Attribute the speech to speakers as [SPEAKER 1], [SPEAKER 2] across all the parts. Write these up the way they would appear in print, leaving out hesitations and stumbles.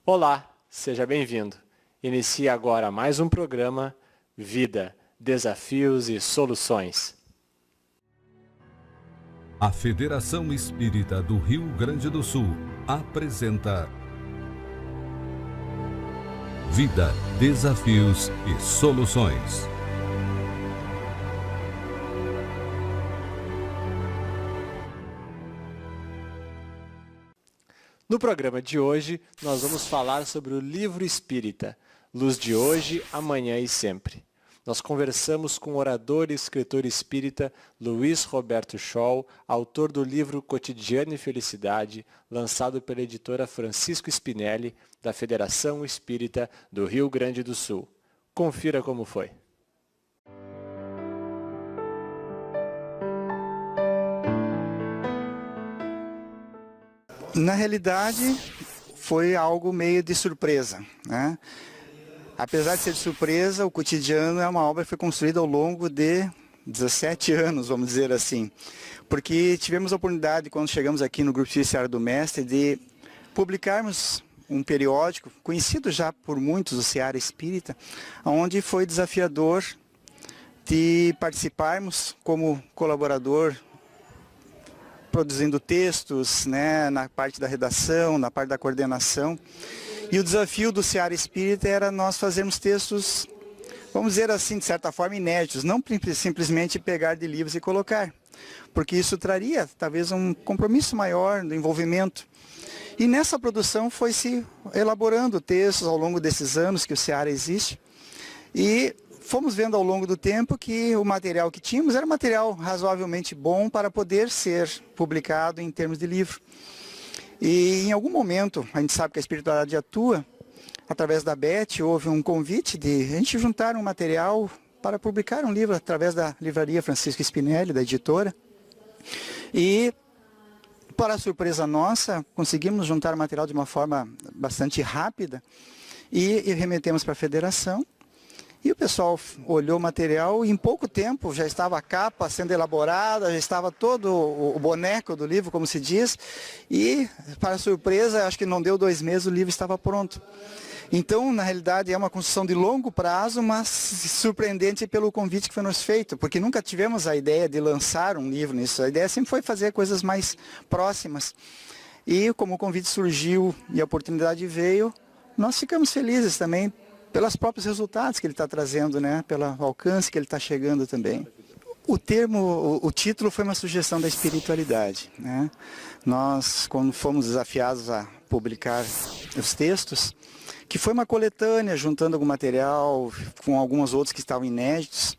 [SPEAKER 1] Olá, seja bem-vindo. Inicia agora mais um programa Vida, Desafios e Soluções.
[SPEAKER 2] A Federação Espírita do Rio Grande do Sul apresenta Vida, Desafios e Soluções.
[SPEAKER 1] No programa de hoje, nós vamos falar sobre o livro espírita, Luz de Hoje, Amanhã e Sempre. Nós conversamos com o orador e escritor espírita Luiz Roberto Scholl, autor do livro Cotidiano e Felicidade, lançado pela editora Francisco Spinelli, da Federação Espírita do Rio Grande do Sul. Confira como foi.
[SPEAKER 3] Na realidade, foi algo meio de surpresa, né? Apesar de ser de surpresa, o Cotidiano é uma obra que foi construída ao longo de 17 anos, vamos dizer assim. Porque tivemos a oportunidade, quando chegamos aqui no Grupo Judiciário do Mestre, de publicarmos um periódico, conhecido já por muitos, o Seara Espírita, onde foi desafiador de participarmos como colaborador, produzindo textos, né, na parte da redação, na parte da coordenação. E o desafio do Seara Espírita era nós fazermos textos, vamos dizer assim, de certa forma inéditos, não simplesmente pegar de livros e colocar, porque isso traria talvez um compromisso maior do envolvimento. E nessa produção foi se elaborando textos ao longo desses anos que o Seara existe, e fomos vendo ao longo do tempo que o material que tínhamos era material razoavelmente bom para poder ser publicado em termos de livro. E em algum momento, a gente sabe que a espiritualidade atua, através da Beth, houve um convite de a gente juntar um material para publicar um livro através da livraria Francisco Spinelli, da editora. E, para surpresa nossa, conseguimos juntar o material de uma forma bastante rápida e remetemos para a federação. E o pessoal olhou o material e em pouco tempo já estava a capa sendo elaborada, já estava todo o boneco do livro, como se diz, e, para surpresa, acho que não deu 2 meses, o livro estava pronto. Então, na realidade, é uma construção de longo prazo, mas surpreendente pelo convite que foi nos feito, porque nunca tivemos a ideia de lançar um livro nisso, a ideia sempre foi fazer coisas mais próximas. E como o convite surgiu e a oportunidade veio, nós ficamos felizes também, pelos próprios resultados que ele está trazendo, né? Pelo alcance que ele está chegando também. O título foi uma sugestão da espiritualidade, né? Nós, quando fomos desafiados a publicar os textos, que foi uma coletânea, juntando algum material com alguns outros que estavam inéditos,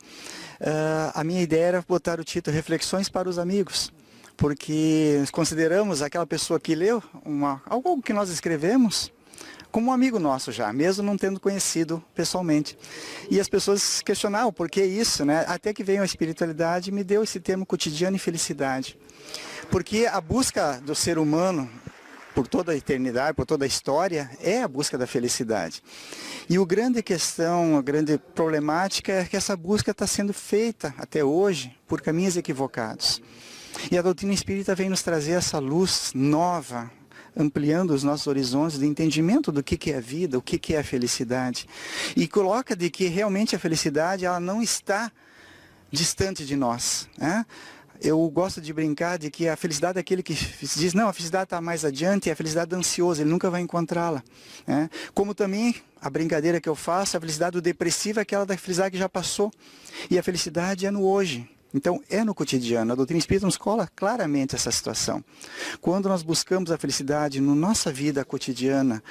[SPEAKER 3] a minha ideia era botar o título Reflexões para os Amigos, porque consideramos aquela pessoa que leu algo que nós escrevemos como um amigo nosso já, mesmo não tendo conhecido pessoalmente. E as pessoas questionavam por que isso, né? Até que veio a espiritualidade e me deu esse termo cotidiano e felicidade. Porque a busca do ser humano, por toda a eternidade, por toda a história, é a busca da felicidade. E a grande questão, a grande problemática é que essa busca está sendo feita até hoje por caminhos equivocados. E a doutrina espírita vem nos trazer essa luz nova, ampliando os nossos horizontes de entendimento do que é a vida, o que é a felicidade. E coloca de que realmente a felicidade ela não está distante de nós, né? Eu gosto de brincar de que a felicidade é aquele que diz, não, a felicidade está mais adiante, é a felicidade ansiosa, ele nunca vai encontrá-la, né? Como também a brincadeira que eu faço, a felicidade do depressivo é aquela da felicidade que já passou. E a felicidade é no hoje. Então, é no cotidiano. A doutrina espírita nos cola claramente essa situação. Quando nós buscamos a felicidade na nossa vida cotidiana,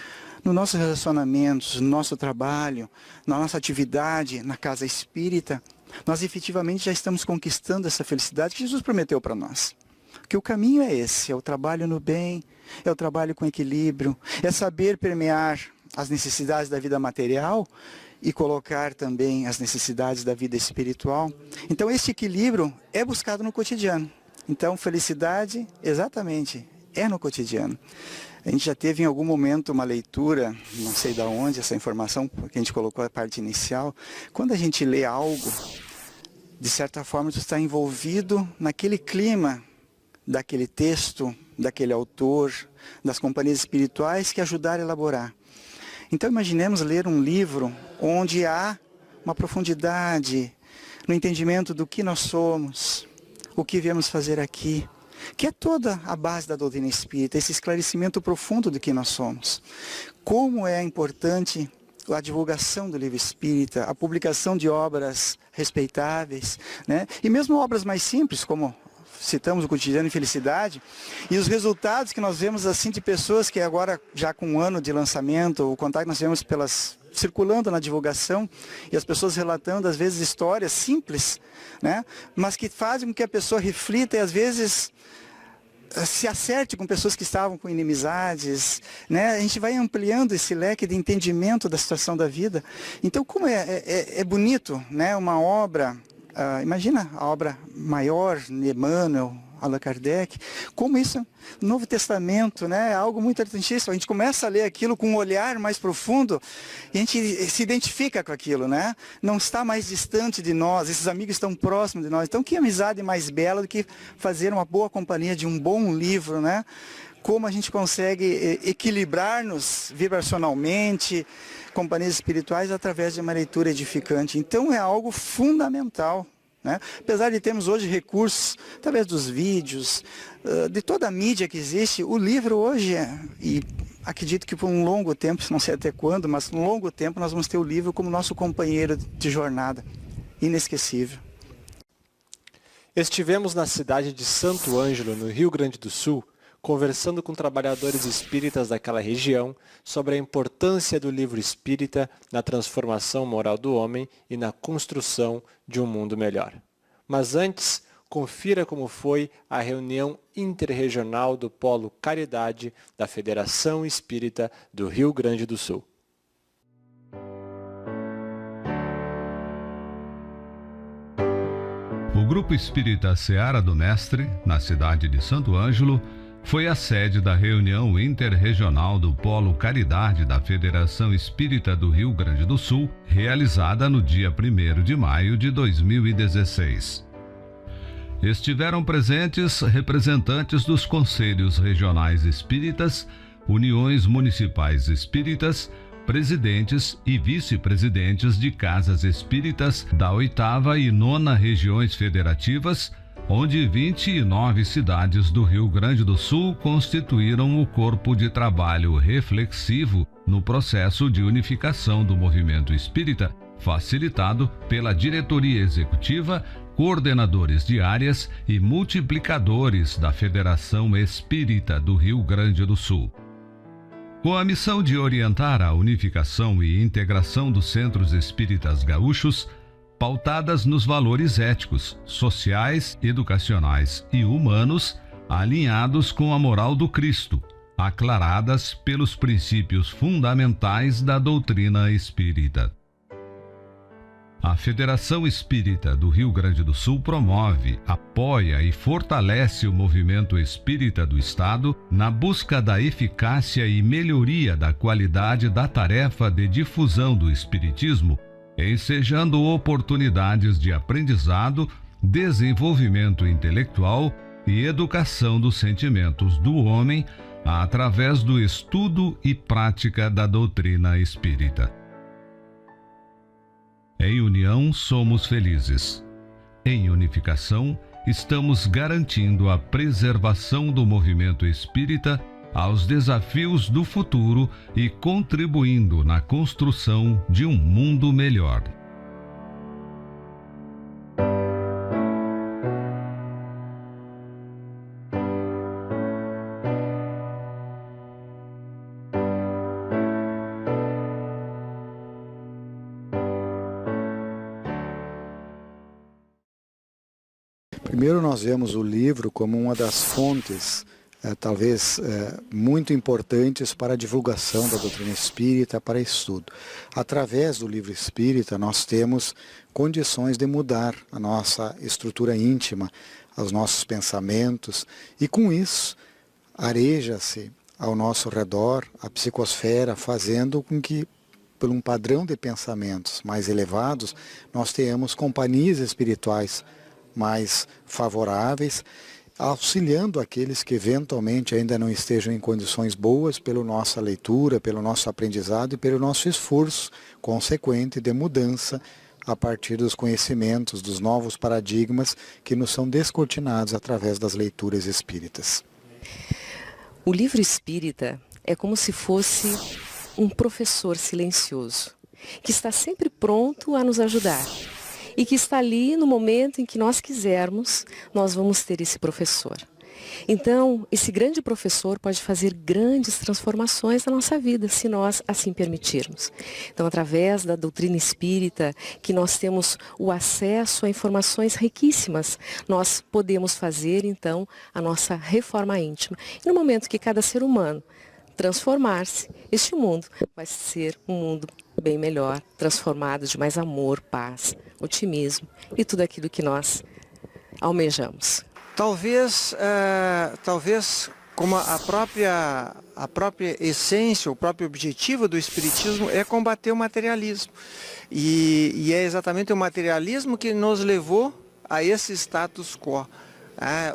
[SPEAKER 3] nos nossos relacionamentos, no nosso trabalho, na nossa atividade, na casa espírita, nós efetivamente já estamos conquistando essa felicidade que Jesus prometeu para nós. Porque o caminho é esse, é o trabalho no bem, é o trabalho com equilíbrio, é saber permear as necessidades da vida material e colocar também as necessidades da vida espiritual. Então esse equilíbrio é buscado no cotidiano. Então felicidade, exatamente, é no cotidiano. A gente já teve em algum momento uma leitura, não sei de onde essa informação, porque a gente colocou a parte inicial. Quando a gente lê algo, de certa forma você está envolvido naquele clima daquele texto daquele autor, das companhias espirituais que ajudaram a elaborar. Então imaginemos ler um livro onde há uma profundidade no entendimento do que nós somos, o que viemos fazer aqui, que é toda a base da doutrina espírita, esse esclarecimento profundo do que nós somos. Como é importante a divulgação do livro espírita, a publicação de obras respeitáveis, né? E mesmo obras mais simples, como citamos o Cotidiano e Felicidade, e os resultados que nós vemos assim de pessoas que agora, já com um ano de lançamento, o contato que nós vemos circulando na divulgação, e as pessoas relatando, às vezes, histórias simples, né? Mas que fazem com que a pessoa reflita e, às vezes, se acerte com pessoas que estavam com inimizades, né? A gente vai ampliando esse leque de entendimento da situação da vida. Então, como é bonito, né? Uma obra, imagina a obra maior, Emmanuel, Allan Kardec, como isso, no Novo Testamento, né? É algo muito interessantíssimo. A gente começa a ler aquilo com um olhar mais profundo e a gente se identifica com aquilo, né? Não está mais distante de nós, esses amigos estão próximos de nós. Então, que amizade mais bela do que fazer uma boa companhia de um bom livro, né? Como a gente consegue equilibrar-nos vibracionalmente, companhias espirituais, através de uma leitura edificante. Então, é algo fundamental. Né? Apesar de termos hoje recursos, através dos vídeos, de toda a mídia que existe, o livro hoje e acredito que por um longo tempo, não sei até quando, mas por um longo tempo nós vamos ter o livro como nosso companheiro de jornada, inesquecível.
[SPEAKER 1] Estivemos na cidade de Santo Ângelo, no Rio Grande do Sul, conversando com trabalhadores espíritas daquela região sobre a importância do livro espírita na transformação moral do homem e na construção de um mundo melhor. Mas antes, confira como foi a reunião interregional do Polo Caridade da Federação Espírita do Rio Grande do Sul.
[SPEAKER 2] O Grupo Espírita Seara do Mestre, na cidade de Santo Ângelo, foi a sede da reunião interregional do Polo Caridade da Federação Espírita do Rio Grande do Sul, realizada no dia 1º de maio de 2016. Estiveram presentes representantes dos Conselhos Regionais Espíritas, Uniões Municipais Espíritas, presidentes e vice-presidentes de casas espíritas da 8ª e 9ª Regiões Federativas, onde 29 cidades do Rio Grande do Sul constituíram o corpo de trabalho reflexivo no processo de unificação do movimento espírita, facilitado pela diretoria executiva, coordenadores de áreas e multiplicadores da Federação Espírita do Rio Grande do Sul. Com a missão de orientar a unificação e integração dos centros espíritas gaúchos, pautadas nos valores éticos, sociais, educacionais e humanos, alinhados com a moral do Cristo, aclaradas pelos princípios fundamentais da doutrina espírita. A Federação Espírita do Rio Grande do Sul promove, apoia e fortalece o movimento espírita do Estado na busca da eficácia e melhoria da qualidade da tarefa de difusão do espiritismo, ensejando oportunidades de aprendizado, desenvolvimento intelectual e educação dos sentimentos do homem através do estudo e prática da doutrina espírita. Em união somos felizes. Em unificação, estamos garantindo a preservação do movimento espírita aos desafios do futuro e contribuindo na construção de um mundo melhor.
[SPEAKER 4] Primeiro, nós vemos o livro como uma das fontes talvez muito importantes para a divulgação da doutrina espírita, para estudo. Através do livro espírita, nós temos condições de mudar a nossa estrutura íntima, os nossos pensamentos, e com isso, areja-se ao nosso redor a psicosfera, fazendo com que, por um padrão de pensamentos mais elevados, nós tenhamos companhias espirituais mais favoráveis, auxiliando aqueles que eventualmente ainda não estejam em condições boas pela nossa leitura, pelo nosso aprendizado e pelo nosso esforço consequente de mudança a partir dos conhecimentos, dos novos paradigmas que nos são descortinados através das leituras espíritas.
[SPEAKER 5] O livro espírita é como se fosse um professor silencioso, que está sempre pronto a nos ajudar. E que está ali no momento em que nós quisermos, nós vamos ter esse professor. Então, esse grande professor pode fazer grandes transformações na nossa vida, se nós assim permitirmos. Então, através da doutrina espírita, que nós temos o acesso a informações riquíssimas, nós podemos fazer, então, a nossa reforma íntima. E no momento que cada ser humano transformar-se, este mundo vai ser um mundo bem melhor, transformado de mais amor, paz, otimismo e tudo aquilo que nós almejamos.
[SPEAKER 6] Talvez como a própria essência, o próprio objetivo do Espiritismo é combater o materialismo. E é exatamente o materialismo que nos levou a esse status quo.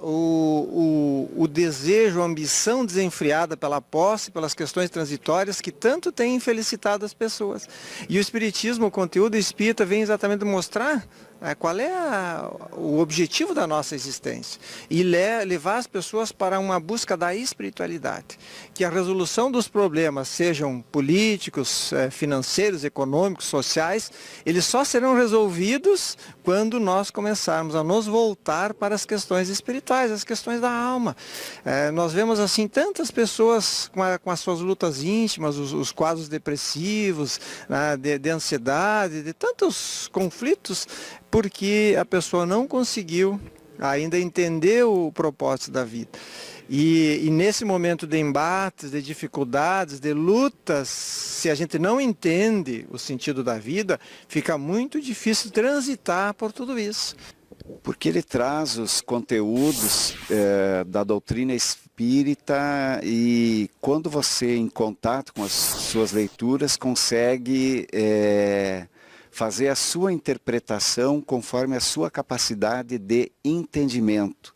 [SPEAKER 6] O desejo, a ambição desenfreada pela posse, pelas questões transitórias que tanto tem infelicitado as pessoas. E o Espiritismo, o conteúdo espírita, vem exatamente mostrar qual é o objetivo da nossa existência e levar as pessoas para uma busca da espiritualidade. Que a resolução dos problemas, sejam políticos, financeiros, econômicos, sociais, eles só serão resolvidos quando nós começarmos a nos voltar para as questões espirituais, as questões da alma. Nós vemos assim tantas pessoas com as suas lutas íntimas, os quadros depressivos, de ansiedade, de tantos conflitos, porque a pessoa não conseguiu ainda entender o propósito da vida. E nesse momento de embates, de dificuldades, de lutas, se a gente não entende o sentido da vida, fica muito difícil transitar por tudo isso.
[SPEAKER 7] Porque ele traz os conteúdos da doutrina espírita e quando você, em contato com as suas leituras, consegue fazer a sua interpretação conforme a sua capacidade de entendimento.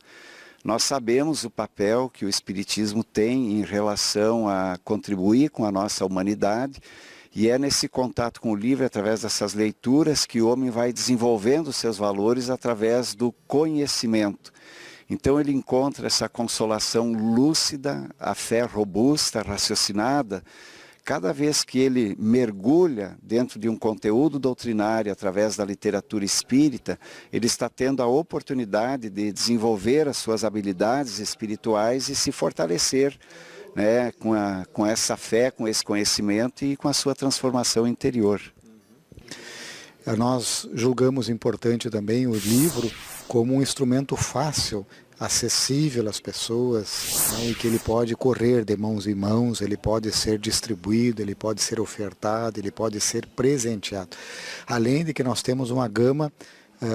[SPEAKER 7] Nós sabemos o papel que o Espiritismo tem em relação a contribuir com a nossa humanidade e é nesse contato com o livro, através dessas leituras, que o homem vai desenvolvendo seus valores através do conhecimento. Então ele encontra essa consolação lúcida, a fé robusta, raciocinada, cada vez que ele mergulha dentro de um conteúdo doutrinário através da literatura espírita, ele está tendo a oportunidade de desenvolver as suas habilidades espirituais e se fortalecer, né, com essa fé, com esse conhecimento e com a sua transformação interior.
[SPEAKER 4] Nós julgamos importante também o livro como um instrumento fácil, acessível às pessoas, né, e que ele pode correr de mãos em mãos, ele pode ser distribuído, ele pode ser ofertado, ele pode ser presenteado. Além de que nós temos uma gama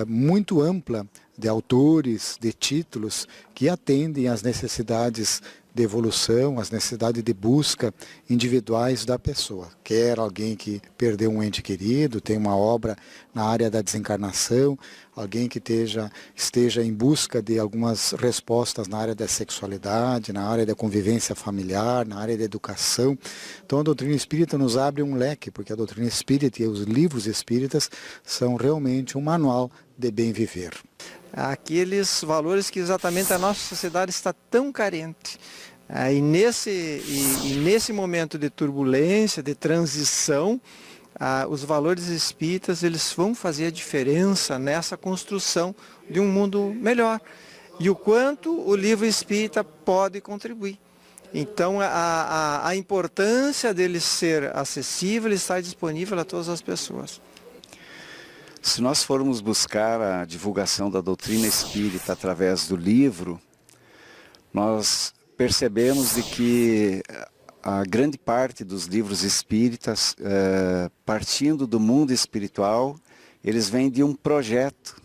[SPEAKER 4] muito ampla de autores, de títulos que atendem às necessidades de evolução, às necessidades de busca individuais da pessoa. Quer alguém que perdeu um ente querido, tem uma obra na área da desencarnação, alguém que esteja em busca de algumas respostas na área da sexualidade, na área da convivência familiar, na área da educação. Então a doutrina espírita nos abre um leque, porque a doutrina espírita e os livros espíritas são realmente um manual de bem viver.
[SPEAKER 6] Aqueles valores que exatamente a nossa sociedade está tão carente. E nesse momento de turbulência, de transição, os valores espíritas eles vão fazer a diferença nessa construção de um mundo melhor. E o quanto o livro espírita pode contribuir. Então a importância dele ser acessível, ele está disponível a todas as pessoas.
[SPEAKER 7] Se nós formos buscar a divulgação da doutrina espírita através do livro, nós percebemos de que a grande parte dos livros espíritas, partindo do mundo espiritual, eles vêm de um projeto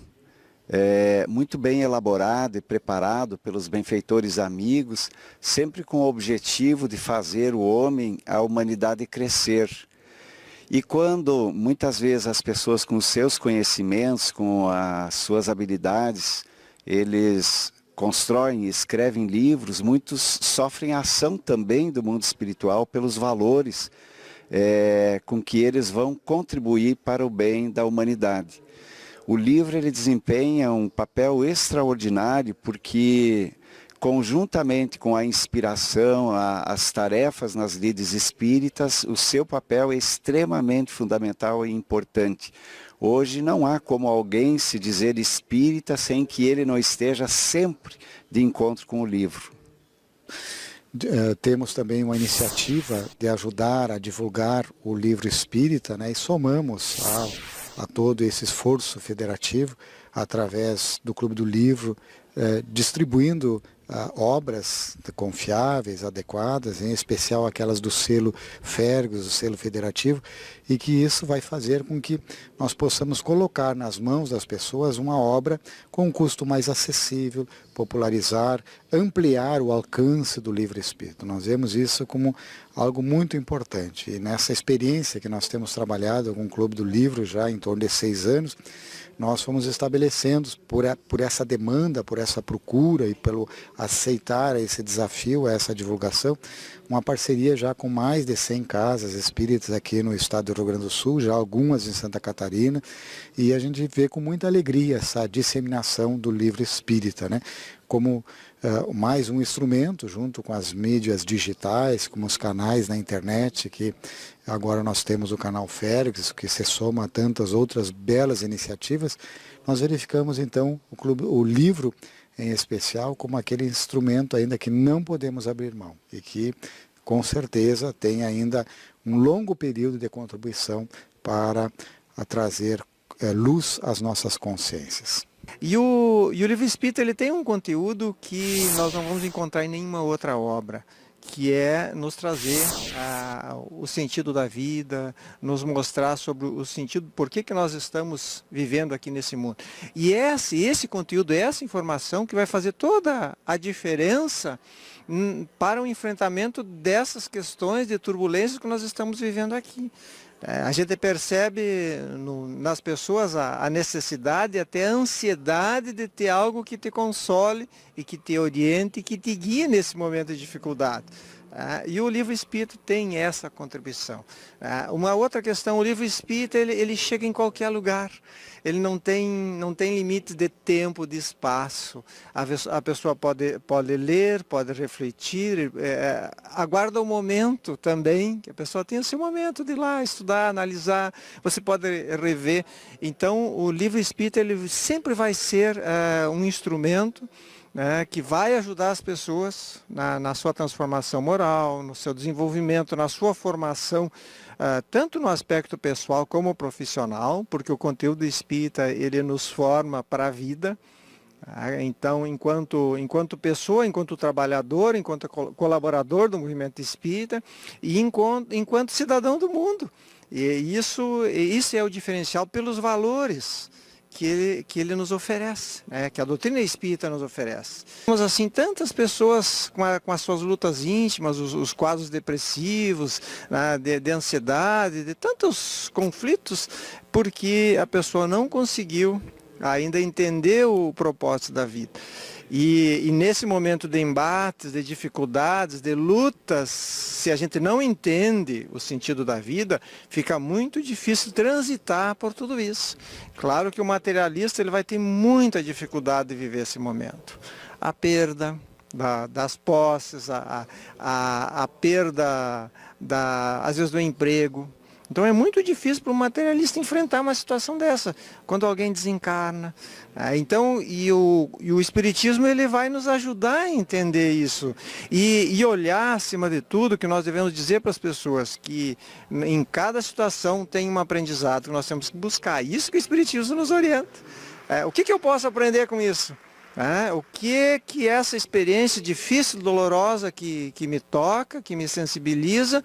[SPEAKER 7] muito bem elaborado e preparado pelos benfeitores amigos, sempre com o objetivo de fazer o homem, a humanidade crescer. E quando muitas vezes as pessoas com os seus conhecimentos, com as suas habilidades, eles constroem e escrevem livros, muitos sofrem a ação também do mundo espiritual pelos valores com que eles vão contribuir para o bem da humanidade. O livro ele desempenha um papel extraordinário porque, conjuntamente com a inspiração, as tarefas nas lides espíritas, o seu papel é extremamente fundamental e importante. Hoje não há como alguém se dizer espírita sem que ele não esteja sempre de encontro com o livro.
[SPEAKER 4] Temos também uma iniciativa de ajudar a divulgar o livro espírita, né, e somamos a todo esse esforço federativo através do Clube do Livro, distribuindo obras confiáveis, adequadas, em especial aquelas do selo Fergus, do selo federativo, e que isso vai fazer com que nós possamos colocar nas mãos das pessoas uma obra com um custo mais acessível, popularizar, ampliar o alcance do livro espírita. Nós vemos isso como algo muito importante. E nessa experiência que nós temos trabalhado com o Clube do Livro já em torno de 6 anos, nós fomos estabelecendo, por essa demanda, por essa procura e pelo aceitar esse desafio, essa divulgação, uma parceria já com mais de 100 casas espíritas aqui no estado do Rio Grande do Sul, já algumas em Santa Catarina, e a gente vê com muita alegria essa disseminação do livro espírita, né? Como mais um instrumento, junto com as mídias digitais, como os canais na internet, que agora nós temos o canal Fergus, que se soma a tantas outras belas iniciativas. Nós verificamos então o livro em especial como aquele instrumento ainda que não podemos abrir mão e que com certeza tem ainda um longo período de contribuição para trazer luz às nossas consciências.
[SPEAKER 6] E o livro espírita ele tem um conteúdo que nós não vamos encontrar em nenhuma outra obra, que é nos trazer o sentido da vida, nos mostrar sobre o sentido, por que nós estamos vivendo aqui nesse mundo. E esse conteúdo, essa informação que vai fazer toda a diferença para o enfrentamento dessas questões de turbulências que nós estamos vivendo aqui. A gente percebe nas pessoas a necessidade, até a ansiedade de ter algo que te console e que te oriente e que te guie nesse momento de dificuldade. E o livro espírita tem essa contribuição. Uma outra questão, o livro espírita ele chega em qualquer lugar. Ele não tem limites de tempo, de espaço. A pessoa pode ler, pode refletir, aguarda o momento também, que a pessoa tenha o seu momento de ir lá estudar, analisar, você pode rever. Então, o livro espírita ele sempre vai ser um instrumento que vai ajudar as pessoas na sua transformação moral, no seu desenvolvimento, na sua formação, tanto no aspecto pessoal como profissional, porque o conteúdo espírita ele nos forma para a vida. Então, enquanto pessoa, enquanto trabalhador, enquanto colaborador do movimento espírita e enquanto cidadão do mundo. E isso é o diferencial pelos valores que ele nos oferece, que a doutrina espírita nos oferece. Temos assim tantas pessoas com as suas lutas íntimas, os quadros depressivos, de ansiedade, de tantos conflitos, porque a pessoa não conseguiu ainda entender o propósito da vida. E nesse momento de embates, de dificuldades, de lutas, se a gente não entende o sentido da vida, fica muito difícil transitar por tudo isso. Claro que o materialista ele vai ter muita dificuldade de viver esse momento. A perda das posses, a perda, às vezes, do emprego. Então é muito difícil para o materialista enfrentar uma situação dessa, quando alguém desencarna. Então, o Espiritismo ele vai nos ajudar a entender isso. E olhar, acima de tudo, que nós devemos dizer para as pessoas que em cada situação tem um aprendizado que nós temos que buscar. Isso que o Espiritismo nos orienta. O que eu posso aprender com isso? O que essa experiência difícil, dolorosa que me toca, que me sensibiliza,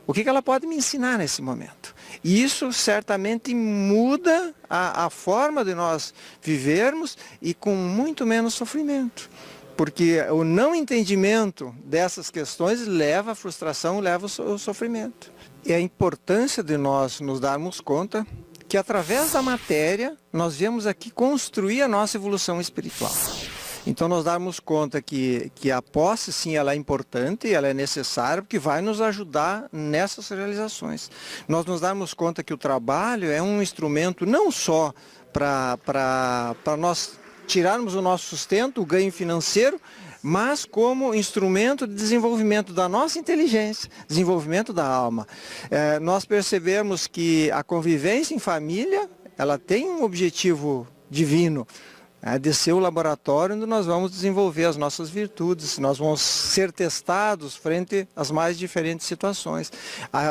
[SPEAKER 6] o que ela pode me ensinar nesse momento? E isso certamente muda a forma de nós vivermos e com muito menos sofrimento. Porque o não entendimento dessas questões leva à frustração, leva ao sofrimento. E a importância de nós nos darmos conta que através da matéria nós viemos aqui construir a nossa evolução espiritual. Então nós darmos conta que a posse, sim, ela é importante, ela é necessária, porque vai nos ajudar nessas realizações. Nós nos darmos conta que o trabalho é um instrumento não só para nós tirarmos o nosso sustento, o ganho financeiro, mas como instrumento de desenvolvimento da nossa inteligência, desenvolvimento da alma. Nós percebemos que a convivência em família, ela tem um objetivo divino, de ser o laboratório onde nós vamos desenvolver as nossas virtudes, nós vamos ser testados frente às mais diferentes situações.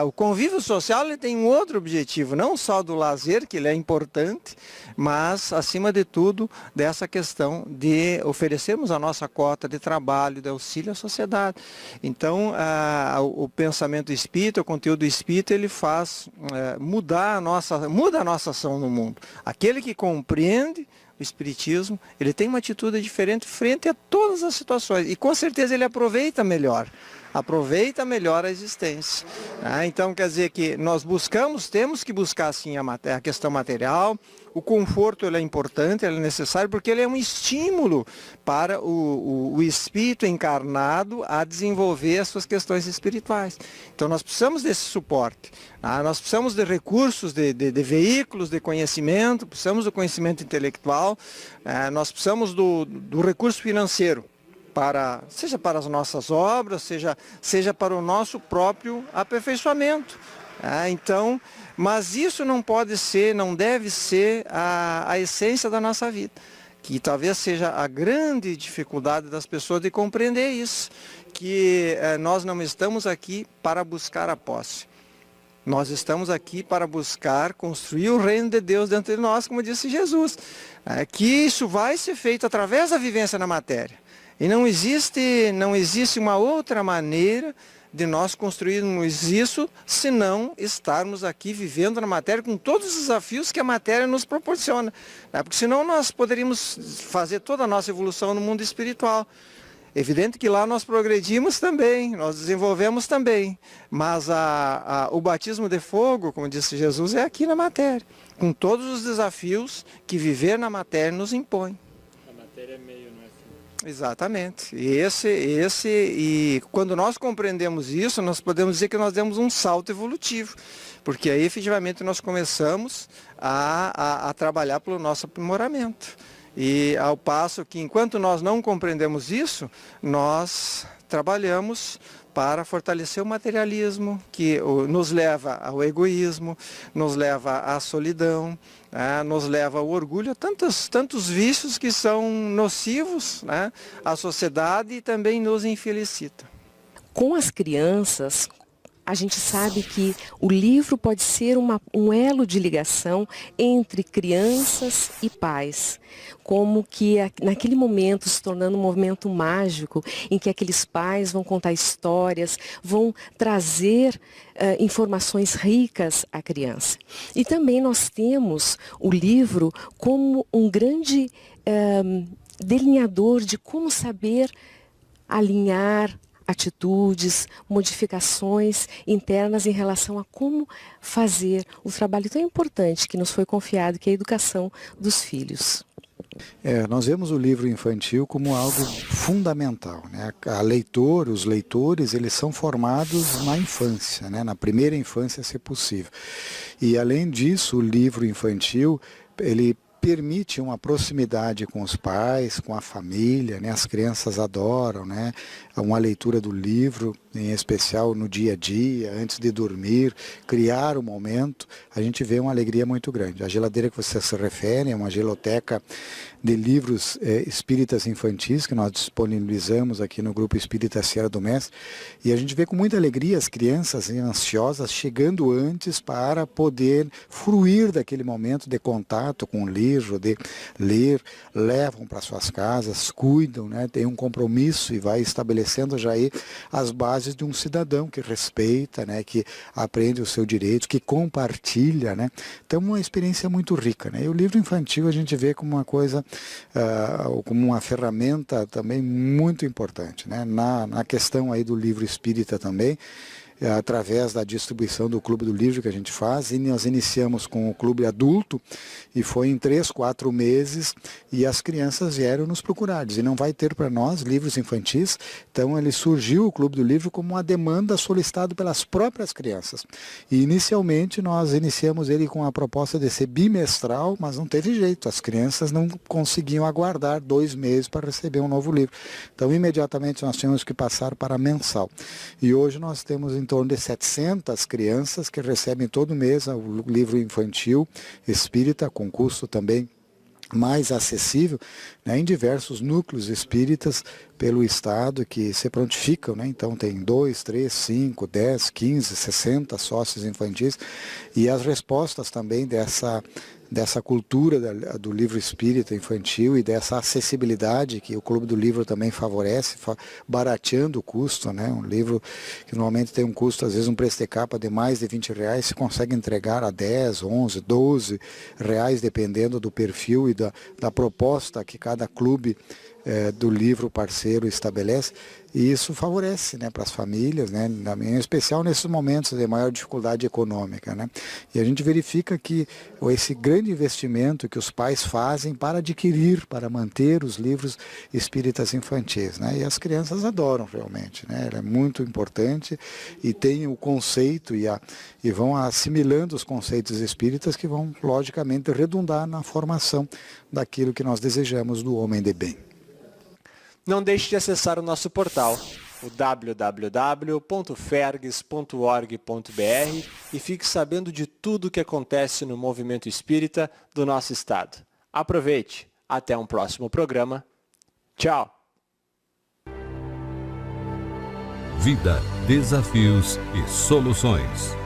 [SPEAKER 6] O convívio social ele tem um outro objetivo, não só do lazer, que ele é importante, mas, acima de tudo, dessa questão de oferecermos a nossa cota de trabalho, de auxílio à sociedade. Então, o pensamento espírita, o conteúdo espírita, ele faz muda a nossa ação no mundo. Aquele que compreende o Espiritismo, ele tem uma atitude diferente frente a todas as situações e com certeza ele aproveita melhor a existência. Então quer dizer que nós temos que buscar sim a questão material, o conforto ele é importante, ele é necessário porque ele é um estímulo para o espírito encarnado a desenvolver as suas questões espirituais. Então nós precisamos desse suporte, nós precisamos de recursos, de veículos de conhecimento, precisamos do conhecimento intelectual, nós precisamos do recurso financeiro, seja para as nossas obras, seja para o nosso próprio aperfeiçoamento. Então, mas isso não deve ser a essência da nossa vida, que talvez seja a grande dificuldade das pessoas de compreender isso, que nós não estamos aqui para buscar a posse. Nós estamos aqui para buscar construir o reino de Deus dentro de nós, como disse Jesus, que isso vai ser feito através da vivência na matéria. E não existe uma outra maneira de nós construirmos isso, se não estarmos aqui vivendo na matéria com todos os desafios que a matéria nos proporciona. Porque senão nós poderíamos fazer toda a nossa evolução no mundo espiritual. Evidente que lá nós progredimos também, nós desenvolvemos também, mas o batismo de fogo, como disse Jesus, é aqui na matéria, com todos os desafios que viver na matéria nos impõe.
[SPEAKER 1] A matéria é meio, não é fim.
[SPEAKER 6] Exatamente. E quando nós compreendemos isso, nós podemos dizer que nós demos um salto evolutivo, porque aí efetivamente nós começamos a trabalhar pelo nosso aprimoramento. E ao passo que enquanto nós não compreendemos isso, nós trabalhamos para fortalecer o materialismo, que nos leva ao egoísmo, nos leva à solidão, nos leva ao orgulho, a tantos vícios que são nocivos à sociedade e também nos infelicita.
[SPEAKER 5] Com as crianças, a gente sabe que o livro pode ser um elo de ligação entre crianças e pais, como que naquele momento se tornando um momento mágico em que aqueles pais vão contar histórias, vão trazer informações ricas à criança. E também nós temos o livro como um grande delineador de como saber alinhar atitudes, modificações internas em relação a como fazer o trabalho tão importante que nos foi confiado, que é a educação dos filhos.
[SPEAKER 4] Nós vemos o livro infantil como algo fundamental, né? Os leitores, eles são formados na infância, né? Na primeira infância, se possível. E além disso, o livro infantil, ele permite uma proximidade com os pais, com a família, né? As crianças adoram, né? Uma leitura do livro, em especial no dia a dia, antes de dormir, criar o momento, a gente vê uma alegria muito grande. A geladeira que você se refere é uma geloteca de livros espíritas infantis que nós disponibilizamos aqui no Grupo Espírita Seara do Mestre, e a gente vê com muita alegria as crianças ansiosas chegando antes para poder fruir daquele momento de contato com o livro, de ler, levam para suas casas, cuidam, né? Tem um compromisso e vai estabelecendo já aí as bases de um cidadão que respeita, né? Que aprende o seu direito, que compartilha, né? Então uma experiência muito rica, né? E o livro infantil a gente vê como uma coisa, como uma ferramenta também muito importante, né? Na questão aí do livro espírita também, através da distribuição do Clube do Livro que a gente faz, e nós iniciamos com o Clube Adulto, e foi em 3, 4 meses, e as crianças vieram nos procurar, e não vai ter para nós livros infantis. Então ele surgiu, o Clube do Livro, como uma demanda solicitada pelas próprias crianças. E inicialmente nós iniciamos ele com a proposta de ser bimestral, mas não teve jeito, as crianças não conseguiam aguardar 2 meses para receber um novo livro. Então imediatamente nós tínhamos que passar para mensal. E hoje nós temos em torno de 700 crianças que recebem todo mês o livro infantil espírita, com custo também mais acessível, né, em diversos núcleos espíritas pelo Estado que se prontificam, né? Então tem 2, 3, 5, 10, 15, 60 sócios infantis, e as respostas também dessa cultura do livro espírita infantil e dessa acessibilidade que o Clube do Livro também favorece, barateando o custo, né? Um livro que normalmente tem um custo, às vezes um preço de capa de mais de R$20, se consegue entregar a 10, 11, 12 reais, dependendo do perfil e da proposta que cada clube do livro parceiro estabelece, e isso favorece, né, para as famílias, né, em especial nesses momentos de maior dificuldade econômica, né? E a gente verifica que esse grande investimento que os pais fazem para adquirir, para manter os livros espíritas infantis, né? E as crianças adoram realmente, né? Ele é muito importante e tem o conceito e vão assimilando os conceitos espíritas que vão, logicamente, redundar na formação daquilo que nós desejamos do homem de bem.
[SPEAKER 1] Não deixe de acessar o nosso portal, o www.fergs.org.br, e fique sabendo de tudo o que acontece no movimento espírita do nosso estado. Aproveite! Até um próximo programa. Tchau!
[SPEAKER 2] Vida, desafios e soluções.